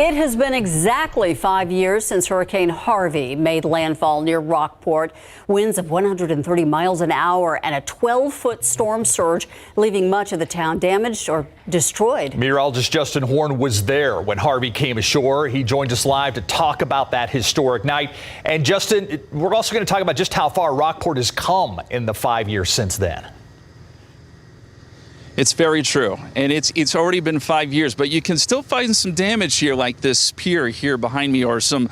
It has been exactly 5 years since Hurricane Harvey made landfall near Rockport. Winds of 130 miles an hour and a 12-foot storm surge, leaving much of the town damaged or destroyed. Meteorologist Justin Horn was there when Harvey came ashore. He joined us live to talk about that historic night. And Justin, we're also going to talk about just how far Rockport has come in the 5 years since then. It's very true, and it's already been 5 years, but you can still find some damage here, like this pier here behind me, or some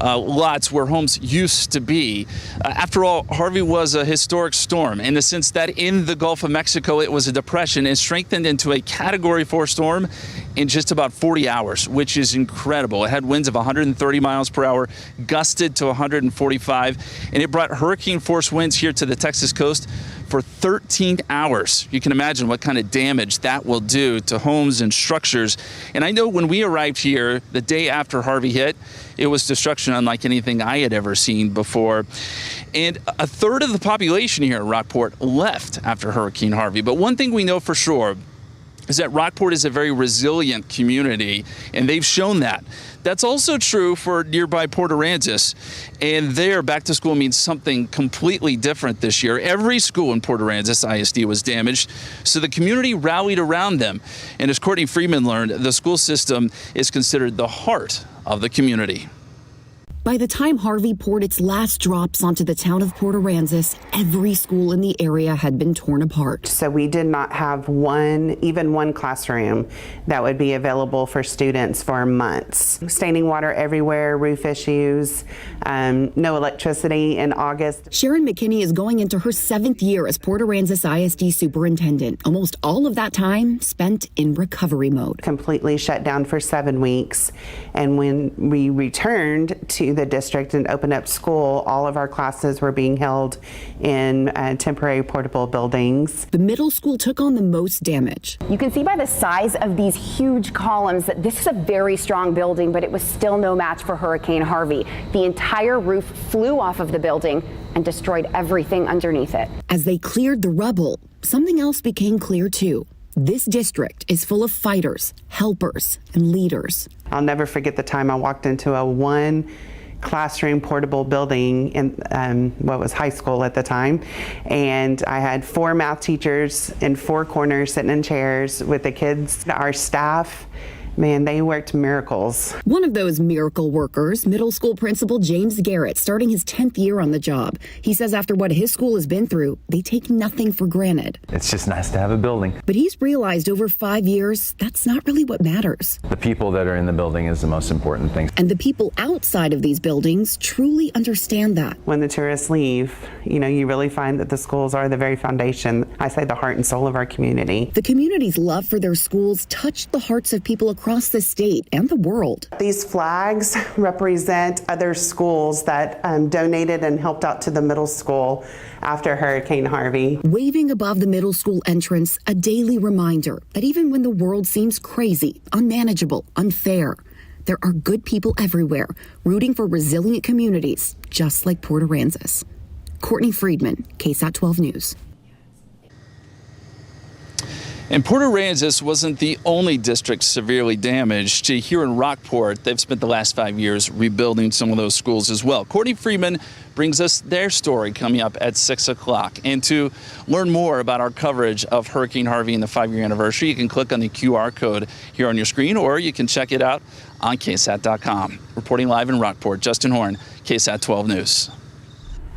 lots where homes used to be. After all, Harvey was a historic storm in the sense that in the Gulf of Mexico, it was a depression and strengthened into a Category 4 storm in just about 40 hours, which is incredible. It had winds of 130 miles per hour, gusted to 145, and it brought hurricane force winds here to the Texas coast for 13 hours. You can imagine what kind of damage that will do to homes and structures. And I know when we arrived here the day after Harvey hit, it was destruction unlike anything I had ever seen before. And a third of the population here at Rockport left after Hurricane Harvey. But one thing we know for sure is that Rockport is a very resilient community, and they've shown that. That's also true for nearby Port Aransas, and there back to school means something completely different this year. Every school in Port Aransas ISD was damaged, so the community rallied around them. And as Courtney Freeman learned, the school system is considered the heart of the community. By the time Harvey poured its last drops onto the town of Port Aransas, every school in the area had been torn apart. So we did not have even one classroom that would be available for students for months. Standing water everywhere, roof issues, no electricity in August. Sharon McKinney is going into her 7th year as Port Aransas ISD superintendent. Almost all of that time spent in recovery mode. Completely shut down for 7 weeks. And when we returned to the district and opened up school, all of our classes were being held in temporary portable buildings. The middle school took on the most damage. You can see by the size of these huge columns that this is a very strong building, but it was still no match for Hurricane Harvey. The entire roof flew off of the building and destroyed everything underneath it. As they cleared the rubble, something else became clear too. This district is full of fighters, helpers, and leaders. I'll never forget the time I walked into a one classroom portable building in what was high school at the time, and I had 4 math teachers in 4 corners sitting in chairs with the kids. Our staff, man, they worked miracles. One of those miracle workers, middle school principal James Garrett, starting his 10th year on the job. He says after what his school has been through, they take nothing for granted. It's just nice to have a building. But he's realized over 5 years, that's not really what matters. The people that are in the building is the most important thing. And the people outside of these buildings truly understand that. When the tourists leave, you really find that the schools are the very foundation, I say the heart and soul of our community. The community's love for their schools touched the hearts of people across the state and the world. These flags represent other schools that donated and helped out to the middle school after Hurricane Harvey. Waving above the middle school entrance, a daily reminder that even when the world seems crazy, unmanageable, unfair, there are good people everywhere rooting for resilient communities just like Port Aransas. Courtney Friedman, KSAT 12 News. And Port Aransas wasn't the only district severely damaged. Here in Rockport, they've spent the last 5 years rebuilding some of those schools as well. Courtney Freeman brings us their story coming up at 6 o'clock. And to learn more about our coverage of Hurricane Harvey and the 5-year anniversary, you can click on the QR code here on your screen, or you can check it out on KSAT.com. Reporting live in Rockport, Justin Horn, KSAT 12 News.